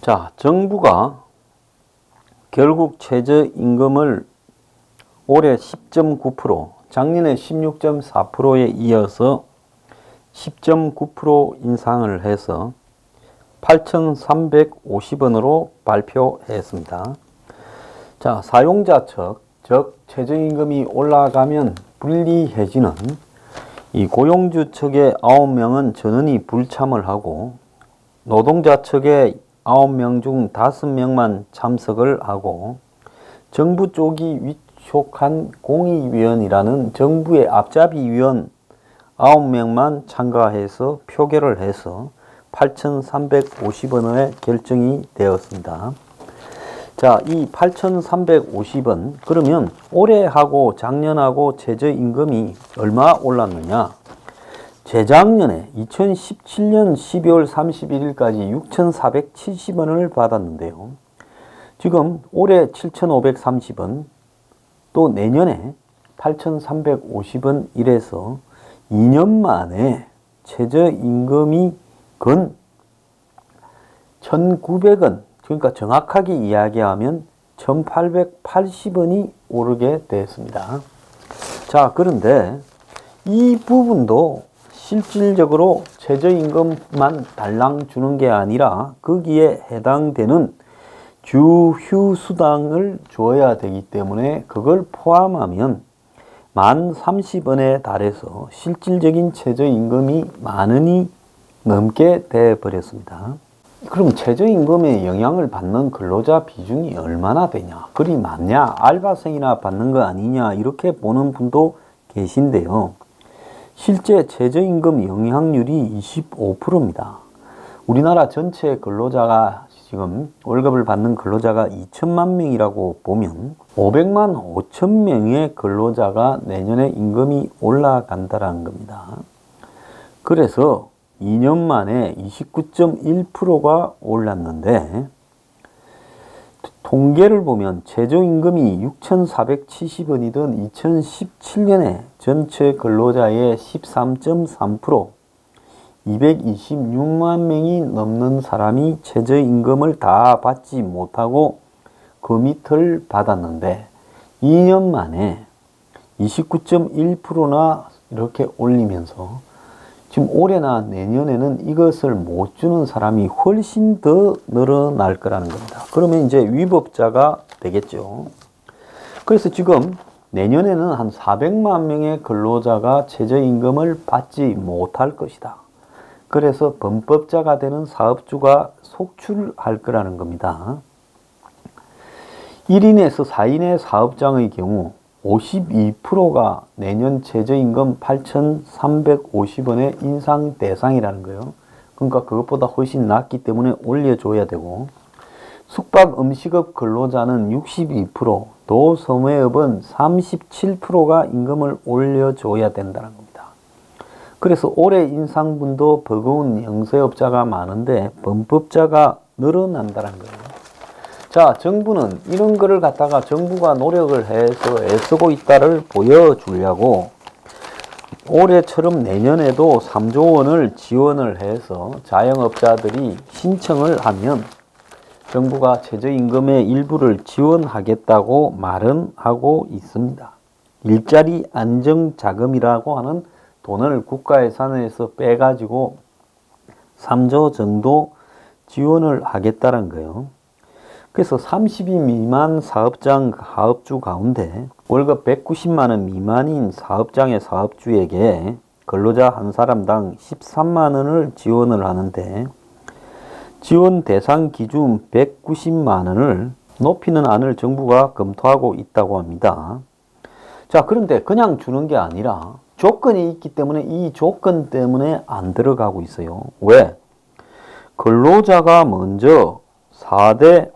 자, 정부가 결국 최저임금을 올해 10.9%, 작년에 16.4%에 이어서 10.9% 인상을 해서 8,350원으로 발표했습니다. 자, 사용자 측, 즉 최저임금이 올라가면 불리해지는 이 고용주 측의 9명은 전원이 불참을 하고 노동자 측의 9명 중 5명만 참석을 하고 정부 쪽이 위촉한 공의위원이라는 정부의 앞잡이 위원 9명만 참가해서 표결을 해서 8,350원의 결정이 되었습니다. 자, 이 8,350원, 그러면 올해하고 작년하고 최저임금이 얼마 올랐느냐? 재작년에 2017년 12월 31일까지 6,470원을 받았는데요. 지금 올해 7,530원, 또 내년에 8,350원 이래서 2년 만에 최저임금이 근 1,900원, 그러니까 정확하게 이야기하면 1,880원이 오르게 됐습니다. 자, 그런데 이 부분도 실질적으로 최저임금만 달랑 주는 게 아니라 거기에 해당되는 주휴수당을 줘야 되기 때문에 그걸 포함하면 1030원에 달해서 실질적인 최저임금이 10,000원이 넘게 돼버렸습니다. 그럼 최저임금에 영향을 받는 근로자 비중이 얼마나 되냐? 그리 많냐? 알바생이나 받는 거 아니냐? 이렇게 보는 분도 계신데요. 실제 최저임금 영향률이 25%입니다. 우리나라 전체 근로자가 지금 월급을 받는 근로자가 2천만 명이라고 보면 500만 5천 명의 근로자가 내년에 임금이 올라간다는 겁니다. 그래서 2년 만에 29.1%가 올랐는데 통계를 보면 최저임금이 6,470원이던 2017년에 전체 근로자의 13.3%, 226만 명이 넘는 사람이 최저임금을 다 받지 못하고 그 밑을 받았는데 2년 만에 29.1%나 이렇게 올리면서 지금 올해나 내년에는 이것을 못 주는 사람이 훨씬 더 늘어날 거라는 겁니다. 그러면 이제 위법자가 되겠죠. 그래서 지금 내년에는 한 400만 명의 근로자가 최저임금을 받지 못할 것이다. 그래서 범법자가 되는 사업주가 속출할 거라는 겁니다. 1인에서 4인의 사업장의 경우 52%가 내년 최저임금 8,350원의 인상 대상이라는 거예요. 그러니까 그것보다 훨씬 낮기 때문에 올려줘야 되고, 숙박 음식업 근로자는 62%, 도소매업은 37%가 임금을 올려줘야 된다는 겁니다. 그래서 올해 인상분도 버거운 영세업자가 많은데 범법자가 늘어난다는 거예요. 자, 정부는 이런 거를 갖다가 정부가 노력을 해서 애쓰고 있다를 보여주려고 올해처럼 내년에도 3조 원을 지원을 해서 자영업자들이 신청을 하면 정부가 최저임금의 일부를 지원하겠다고 말은 하고 있습니다. 일자리 안정자금이라고 하는 돈을 국가 예산에서 빼가지고 3조 정도 지원을 하겠다는 거예요. 그래서 30인 미만 사업장 사업주 가운데 월급 190만원 미만인 사업장의 사업주에게 근로자 한 사람당 13만원을 지원을 하는데 지원 대상 기준 190만원을 높이는 안을 정부가 검토하고 있다고 합니다. 자, 그런데 그냥 주는 게 아니라 조건이 있기 때문에 이 조건 때문에 안 들어가고 있어요. 왜? 근로자가 먼저 4대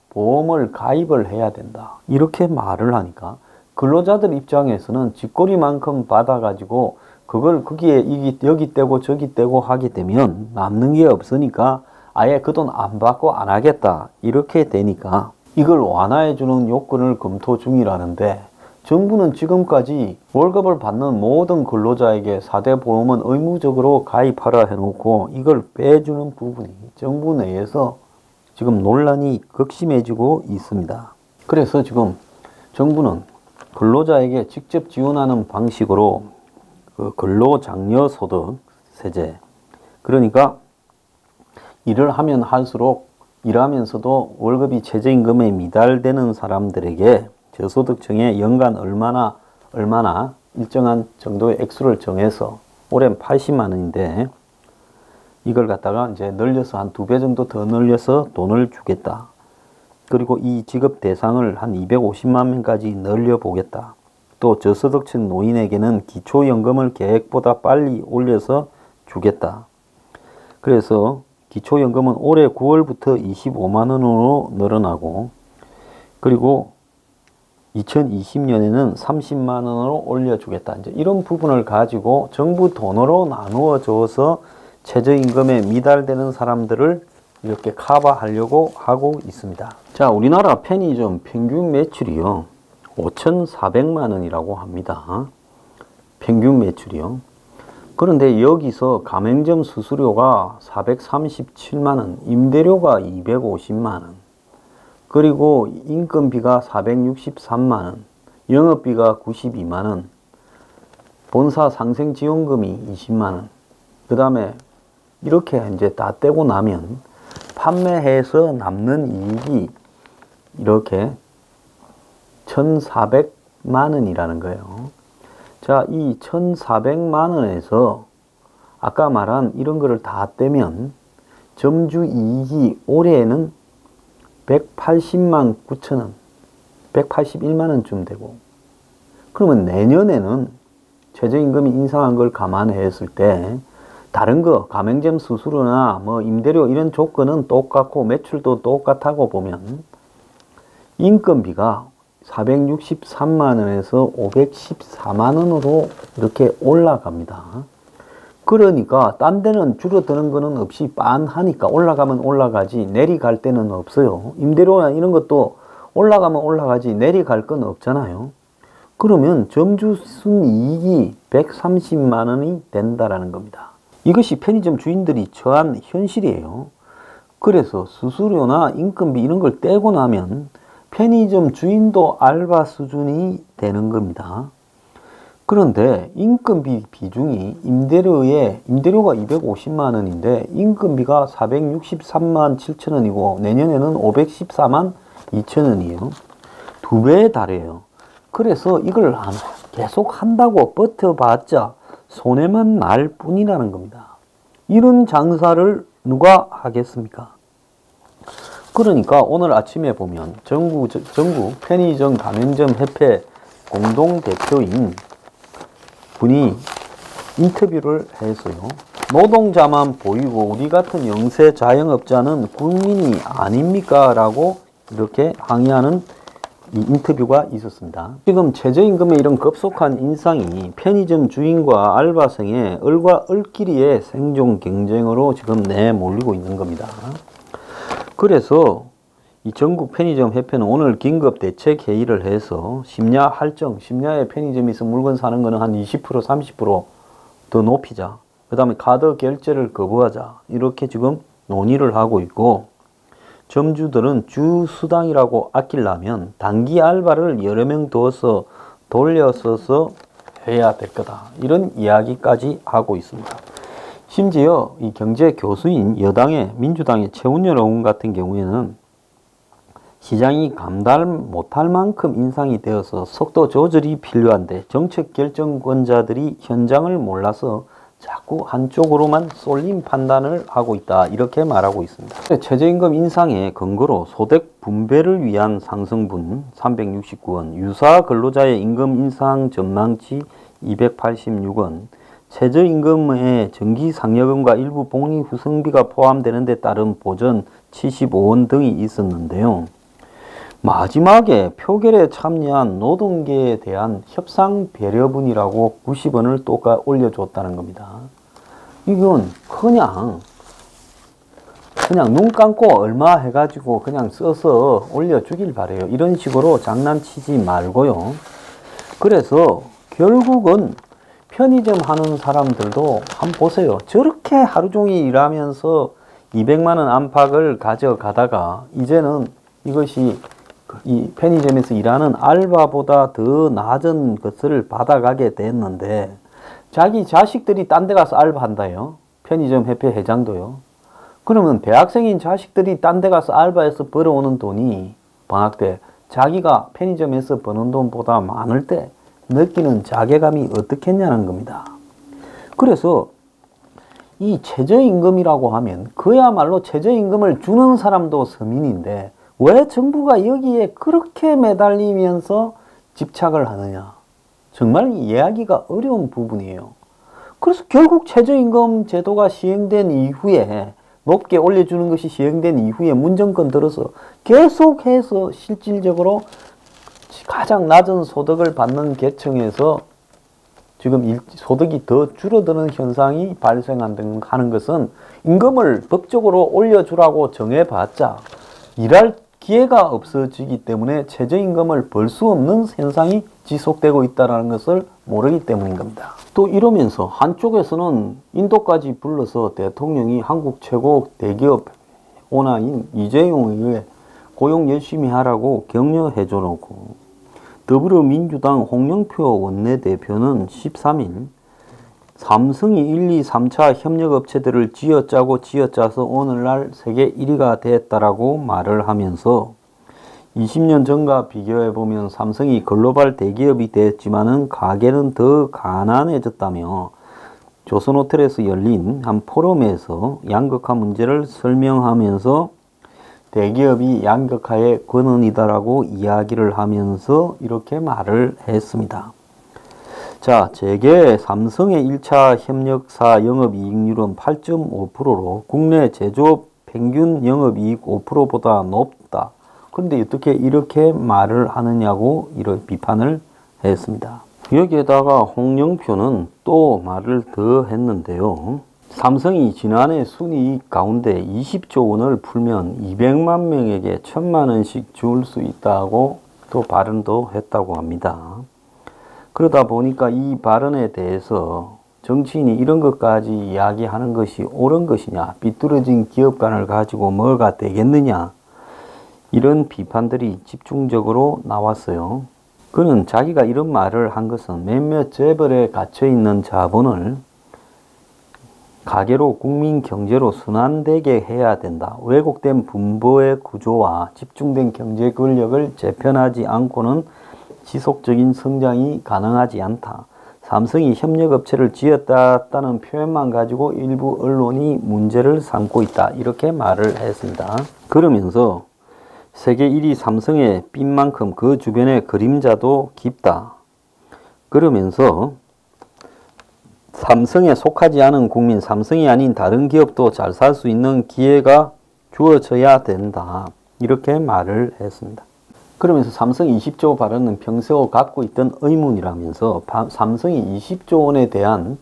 보험을 가입을 해야 된다. 이렇게 말을 하니까 근로자들 입장에서는 쥐꼬리만큼 받아가지고 그걸 거기에 여기 떼고 저기 떼고 하게 되면 남는 게 없으니까 아예 그 돈 안 받고 안 하겠다. 이렇게 되니까 이걸 완화해주는 요건을 검토 중이라는데 정부는 지금까지 월급을 받는 모든 근로자에게 4대 보험은 의무적으로 가입하라 해놓고 이걸 빼주는 부분이 정부 내에서 지금 논란이 극심해지고 있습니다. 그래서 지금 정부는 근로자에게 직접 지원하는 방식으로 그 근로장려소득 세제, 그러니까 일을 하면 할수록 일하면서도 월급이 최저임금에 미달되는 사람들에게 저소득층에 연간 얼마나 일정한 정도의 액수를 정해서 올해는 80만 원인데 이걸 갖다가 이제 늘려서 한 2배 정도 더 늘려서 돈을 주겠다. 그리고 이 지급 대상을 한 250만 명까지 늘려보겠다. 또 저소득층 노인에게는 기초연금을 계획보다 빨리 올려서 주겠다. 그래서 기초연금은 올해 9월부터 25만 원으로 늘어나고 그리고 2020년에는 30만 원으로 올려주겠다. 이제 이런 부분을 가지고 정부 돈으로 나누어 줘서 최저임금에 미달되는 사람들을 이렇게 커버하려고 하고 있습니다. 자, 우리나라 편의점 평균 매출이요 5,400만 원이라고 합니다. 평균 매출이요. 그런데 여기서 가맹점 수수료가 437만 원, 임대료가 250만 원, 그리고 인건비가 463만 원, 영업비가 92만 원, 본사 상생지원금이 20만 원, 그 다음에 이렇게 이제 다 떼고 나면 판매해서 남는 이익이 이렇게 1,400만 원이라는 거예요. 자, 이 1,400만 원에서 아까 말한 이런 거를 다 떼면 점주 이익이 올해에는 180만 9천 원, 181만 원쯤 되고, 그러면 내년에는 최저임금이 인상한 걸 감안했을 때 다른 거 가맹점 수수료나 뭐 임대료 이런 조건은 똑같고 매출도 똑같다고 보면 인건비가 463만 원에서 514만 원으로 이렇게 올라갑니다. 그러니까 딴 데는 줄어드는 거는 없이 빤하니까 올라가면 올라가지 내리갈 데는 없어요. 임대료나 이런 것도 올라가면 올라가지 내리갈 건 없잖아요. 그러면 점주 순이익이 130만 원이 된다라는 겁니다. 이것이 편의점 주인들이 처한 현실이에요. 그래서 수수료나 인건비 이런 걸 떼고 나면 편의점 주인도 알바 수준이 되는 겁니다. 그런데 인건비 비중이 임대료가 250만 원인데 인건비가 463만 7천 원이고 내년에는 514만 2천 원이에요. 2배에 달해요. 그래서 이걸 계속 한다고 버텨봤자 손해만 날 뿐이라는 겁니다. 이런 장사를 누가 하겠습니까? 그러니까 오늘 아침에 보면 전국 편의점 가맹점 협회 공동대표인 분이 인터뷰를 해서요. 노동자만 보이고 우리 같은 영세 자영업자는 국민이 아닙니까? 라고 이렇게 항의하는 이 인터뷰가 있었습니다. 지금 최저임금의 이런 급속한 인상이 편의점 주인과 알바생의 을과 을끼리의 생존 경쟁으로 지금 내몰리고 있는 겁니다. 그래서 이 전국 편의점 협회는 오늘 긴급 대책 회의를 해서 심야 할증, 심야에 편의점에 있어 물건 사는 거는 한 20% 30% 더 높이자. 그 다음에 카드 결제를 거부하자. 이렇게 지금 논의를 하고 있고, 점주들은 주 수당이라고 아끼려면 단기 알바를 여러 명 두어서 돌려서서 해야 될 거다. 이런 이야기까지 하고 있습니다. 심지어 이 경제 교수인 여당의 민주당의 최운열 의원 같은 경우에는 시장이 감당 못할 만큼 인상이 되어서 속도 조절이 필요한데 정책 결정권자들이 현장을 몰라서 자꾸 한쪽으로만 쏠림 판단을 하고 있다. 이렇게 말하고 있습니다. 최저임금 인상의 근거로 소득 분배를 위한 상승분 369원, 유사 근로자의 임금 인상 전망치 286원, 최저임금에 정기상여금과 일부 복리후생비가 포함되는 데 따른 보전 75원 등이 있었는데요. 마지막에 표결에 참여한 노동계에 대한 협상 배려분이라고 90원을 또 올려줬다는 겁니다. 이건 그냥 눈 감고 얼마 해가지고 그냥 써서 올려주길 바래요. 이런 식으로 장난치지 말고요. 그래서 결국은 편의점 하는 사람들도 한번 보세요. 저렇게 하루 종일 일하면서 200만 원 안팎을 가져가다가 이제는 이것이 이 편의점에서 일하는 알바보다 더 낮은 것을 받아가게 됐는데 자기 자식들이 딴 데 가서 알바한다요. 편의점 협회 회장도요. 그러면 대학생인 자식들이 딴 데 가서 알바해서 벌어오는 돈이 방학 때 자기가 편의점에서 버는 돈보다 많을 때 느끼는 자괴감이 어떻겠냐는 겁니다. 그래서 이 최저임금이라고 하면 그야말로 최저임금을 주는 사람도 서민인데 왜 정부가 여기에 그렇게 매달리면서 집착을 하느냐. 정말 이해하기가 어려운 부분이에요. 그래서 결국 최저임금 제도가 시행된 이후에 높게 올려주는 것이 시행된 이후에 문정권 들어서 계속해서 실질적으로 가장 낮은 소득을 받는 계층에서 지금 소득이 더 줄어드는 현상이 발생하는 것은 임금을 법적으로 올려주라고 정해봤자 일할 기회가 없어지기 때문에 최저임금을 벌 수 없는 현상이 지속되고 있다는 것을 모르기 때문인 겁니다. 또 이러면서 한쪽에서는 인도까지 불러서 대통령이 한국 최고 대기업 오너인 이재용에게 고용 열심히 하라고 격려해 줘놓고 더불어민주당 홍영표 원내대표는 13일 삼성이 1, 2, 3차 협력업체들을 쥐어짜서 오늘날 세계 1위가 됐다라고 말을 하면서 20년 전과 비교해보면 삼성이 글로벌 대기업이 됐지만은 가게는 더 가난해졌다며 조선호텔에서 열린 한 포럼에서 양극화 문제를 설명하면서 대기업이 양극화의 근원이다라고 이야기를 하면서 이렇게 말을 했습니다. 자, 재계 삼성의 1차 협력사 영업이익률은 8.5%로 국내 제조업 평균 영업이익 5%보다 높다. 그런데 어떻게 이렇게 말을 하느냐고 이런 비판을 했습니다. 여기에다가 홍영표는 또 말을 더 했는데요. 삼성이 지난해 순이익 가운데 20조 원을 풀면 200만 명에게 1000만 원씩 줄 수 있다고 또 발언도 했다고 합니다. 그러다 보니까 이 발언에 대해서 정치인이 이런 것까지 이야기하는 것이 옳은 것이냐, 삐뚤어진 기업관을 가지고 뭐가 되겠느냐, 이런 비판들이 집중적으로 나왔어요. 그는 자기가 이런 말을 한 것은 몇몇 재벌에 갇혀있는 자본을 가계로 국민 경제로 순환되게 해야 된다. 왜곡된 분배의 구조와 집중된 경제 권력을 재편하지 않고는 지속적인 성장이 가능하지 않다. 삼성이 협력업체를 지었다는 표현만 가지고 일부 언론이 문제를 삼고 있다. 이렇게 말을 했습니다. 그러면서 세계 1위 삼성의 빈만큼 그 주변의 그림자도 깊다. 그러면서 삼성에 속하지 않은 국민, 삼성이 아닌 다른 기업도 잘 살 수 있는 기회가 주어져야 된다. 이렇게 말을 했습니다. 그러면서 삼성 20조 발언은 평소 갖고 있던 의문이라면서 삼성이 20조 원에 대한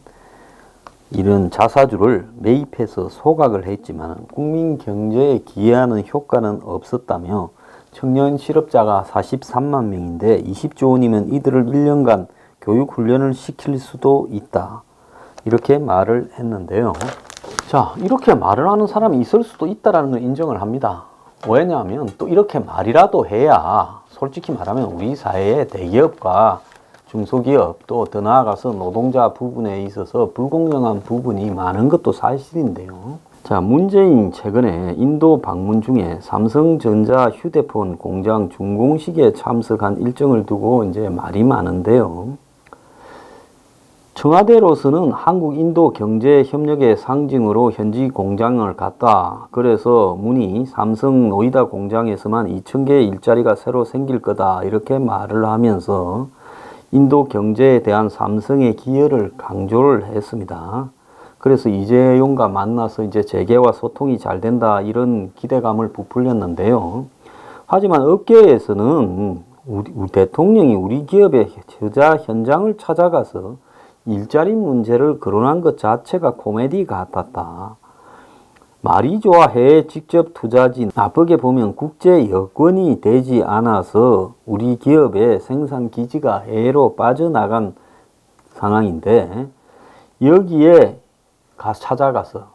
이런 자사주를 매입해서 소각을 했지만 국민 경제에 기여하는 효과는 없었다며 청년 실업자가 43만 명인데 20조 원이면 이들을 1년간 교육훈련을 시킬 수도 있다. 이렇게 말을 했는데요. 자, 이렇게 말을 하는 사람이 있을 수도 있다는 걸 인정을 합니다. 왜냐하면 또 이렇게 말이라도 해야 솔직히 말하면 우리 사회의 대기업과 중소기업 또 더 나아가서 노동자 부분에 있어서 불공정한 부분이 많은 것도 사실인데요. 자, 문재인 최근에 인도 방문 중에 삼성전자 휴대폰 공장 준공식에 참석한 일정을 두고 이제 말이 많은데요. 청와대로서는 한국-인도 경제협력의 상징으로 현지 공장을 갔다. 그래서 문의 삼성 노이다 공장에서만 2000개의 일자리가 새로 생길 거다. 이렇게 말을 하면서 인도 경제에 대한 삼성의 기여를 강조를 했습니다. 그래서 이재용과 만나서 이제 재계와 소통이 잘 된다. 이런 기대감을 부풀렸는데요. 하지만 업계에서는 우리 대통령이 우리 기업의 투자 현장을 찾아가서 일자리 문제를 거론한 것 자체가 코미디 같았다. 말이 좋아 해외 직접 투자지 나쁘게 보면 국제 여건이 되지 않아서 우리 기업의 생산 기지가 해외로 빠져나간 상황인데 여기에 찾아가서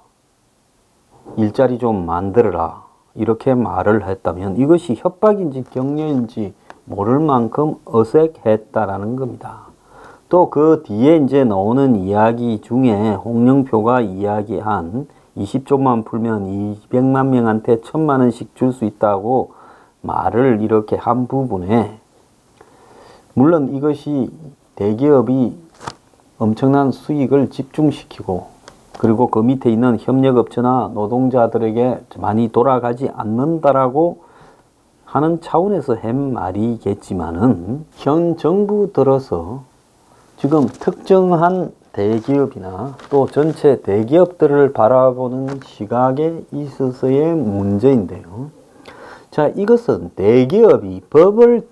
일자리 좀 만들어라 이렇게 말을 했다면 이것이 협박인지 격려인지 모를 만큼 어색했다라는 겁니다. 또 그 뒤에 이제 나오는 이야기 중에 홍영표가 이야기한 20조만 풀면 200만 명한테 1000만 원씩 줄 수 있다고 말을 이렇게 한 부분에, 물론 이것이 대기업이 엄청난 수익을 집중시키고 그리고 그 밑에 있는 협력업체나 노동자들에게 많이 돌아가지 않는다라고 하는 차원에서 한 말이겠지만은 현 정부 들어서 지금 특정한 대기업이나 또 전체 대기업들을 바라보는 시각에 있어서의 문제인데요. 자, 이것은 대기업이 법을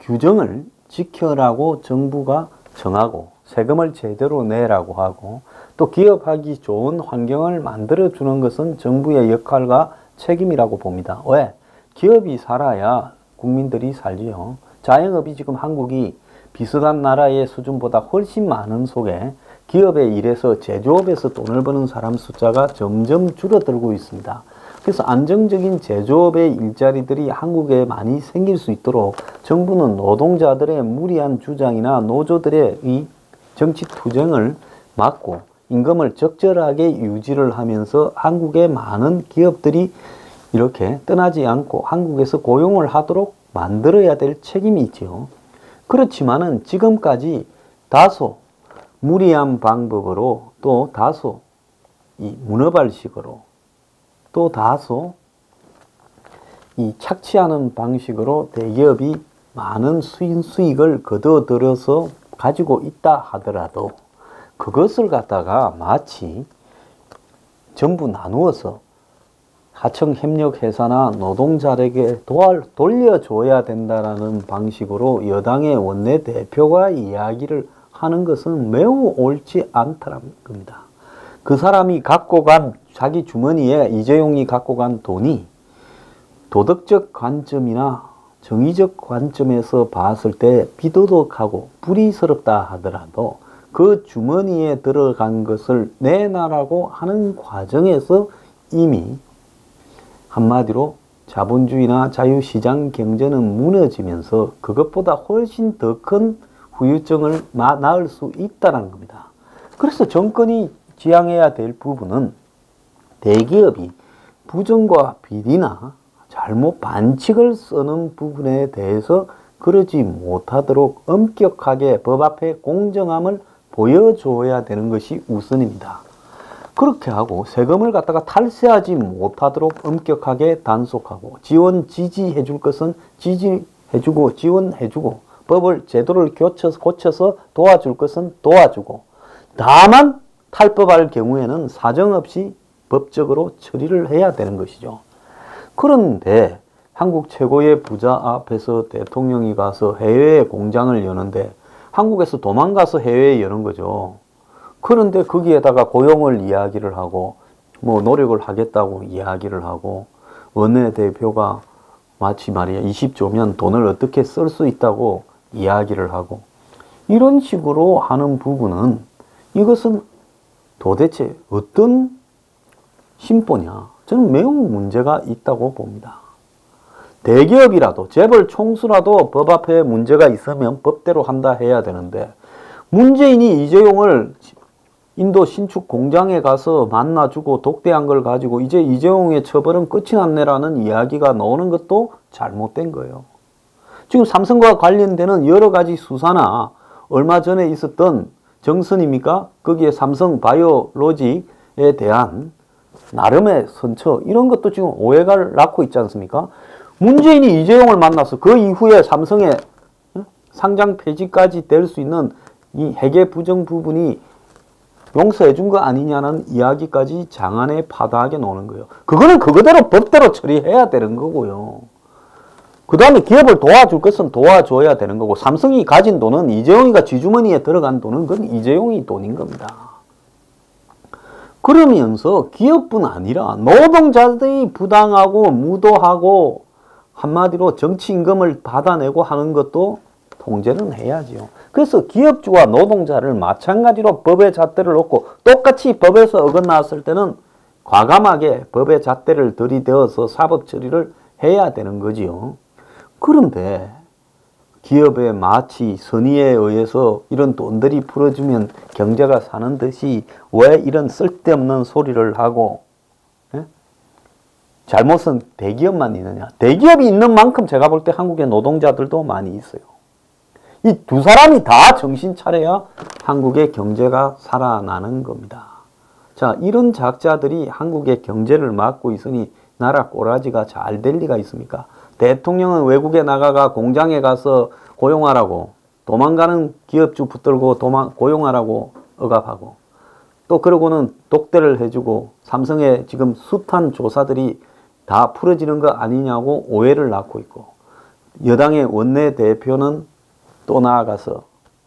규정을 지켜라고 정부가 정하고 세금을 제대로 내라고 하고 또 기업하기 좋은 환경을 만들어주는 것은 정부의 역할과 책임이라고 봅니다. 왜? 기업이 살아야 국민들이 살지요. 자영업이 지금 한국이 비슷한 나라의 수준보다 훨씬 많은 속에 기업에 일해서 제조업에서 돈을 버는 사람 숫자가 점점 줄어들고 있습니다. 그래서 안정적인 제조업의 일자리들이 한국에 많이 생길 수 있도록 정부는 노동자들의 무리한 주장이나 노조들의 이 정치 투쟁을 막고 임금을 적절하게 유지를 하면서 한국의 많은 기업들이 이렇게 떠나지 않고 한국에서 고용을 하도록 만들어야 될 책임이 있지요. 그렇지만은 지금까지 다소 무리한 방법으로 또 다소 이 문어발식으로 또 다소 이 착취하는 방식으로 대기업이 많은 수익을 거둬들여서 가지고 있다 하더라도 그것을 갖다가 마치 전부 나누어서 하청협력회사나 노동자에게 돌려줘야 된다라는 방식으로 여당의 원내대표가 이야기를 하는 것은 매우 옳지 않다는 겁니다. 그 사람이 갖고 간 자기 주머니에 이재용이 갖고 간 돈이 도덕적 관점이나 정의적 관점에서 봤을 때 비도덕하고 불의스럽다 하더라도 그 주머니에 들어간 것을 내놔라고 하는 과정에서 이미 한마디로 자본주의나 자유시장 경제는 무너지면서 그것보다 훨씬 더 큰 후유증을 낳을 수 있다는 겁니다. 그래서 정권이 지향해야 될 부분은 대기업이 부정과 비리나 잘못 반칙을 쓰는 부분에 대해서 그러지 못하도록 엄격하게 법 앞에 공정함을 보여줘야 되는 것이 우선입니다. 그렇게 하고 세금을 갖다가 탈세하지 못하도록 엄격하게 단속하고 지원 지지해 줄 것은 지지해주고 지원해주고 법을 제도를 고쳐서 도와줄 것은 도와주고 다만 탈법할 경우에는 사정없이 법적으로 처리를 해야 되는 것이죠. 그런데 한국 최고의 부자 앞에서 대통령이 가서 해외에 공장을 여는데 한국에서 도망가서 해외에 여는 거죠. 그런데 거기에다가 고용을 이야기를 하고 뭐 노력을 하겠다고 이야기를 하고 원내대표가 마치 말이야 20조면 돈을 어떻게 쓸 수 있다고 이야기를 하고 이런 식으로 하는 부분은 이것은 도대체 어떤 심보냐? 저는 매우 문제가 있다고 봅니다. 대기업이라도 재벌 총수라도 법 앞에 문제가 있으면 법대로 한다 해야 되는데 문재인이 이재용을 인도 신축 공장에 가서 만나주고 독대한 걸 가지고 이제 이재용의 처벌은 끝이 났네라는 이야기가 나오는 것도 잘못된 거예요. 지금 삼성과 관련되는 여러 가지 수사나 얼마 전에 있었던 정선입니까? 거기에 삼성 바이오로직에 대한 나름의 선처 이런 것도 지금 오해가 낳고 있지 않습니까? 문재인이 이재용을 만나서 그 이후에 삼성의 상장 폐지까지 될 수 있는 이 회계 부정 부분이 용서해 준 거 아니냐는 이야기까지 장안에 파다하게 나오는 거예요. 그거는 그거대로 법대로 처리해야 되는 거고요. 그 다음에 기업을 도와줄 것은 도와줘야 되는 거고 삼성이 가진 돈은 이재용이가 쥐주머니에 들어간 돈은 그건 이재용이 돈인 겁니다. 그러면서 기업뿐 아니라 노동자들이 부당하고 무도하고 한마디로 정치 임금을 받아내고 하는 것도 통제는 해야지요. 그래서 기업주와 노동자를 마찬가지로 법의 잣대를 놓고 똑같이 법에서 어긋났을 때는 과감하게 법의 잣대를 들이대어서 사법 처리를 해야 되는 거지요. 그런데 기업의 마치 선의에 의해서 이런 돈들이 풀어주면 경제가 사는 듯이 왜 이런 쓸데없는 소리를 하고, 예? 잘못은 대기업만 있느냐. 대기업이 있는 만큼 제가 볼 때 한국의 노동자들도 많이 있어요. 이 두 사람이 다 정신 차려야 한국의 경제가 살아나는 겁니다. 자, 이런 작자들이 한국의 경제를 맡고 있으니 나라 꼬라지가 잘 될 리가 있습니까? 대통령은 외국에 나가가 공장에 가서 고용하라고, 도망가는 기업주 붙들고 고용하라고 억압하고, 또 그러고는 독대를 해주고 삼성의 지금 숱한 조사들이 다 풀어지는 거 아니냐고 오해를 낳고 있고, 여당의 원내대표는 또 나아가서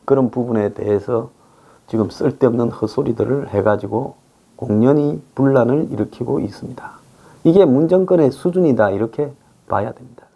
그런 부분에 대해서 지금 쓸데없는 헛소리들을 해가지고 공연히 분란을 일으키고 있습니다. 이게 문정권의 수준이다, 이렇게 봐야 됩니다.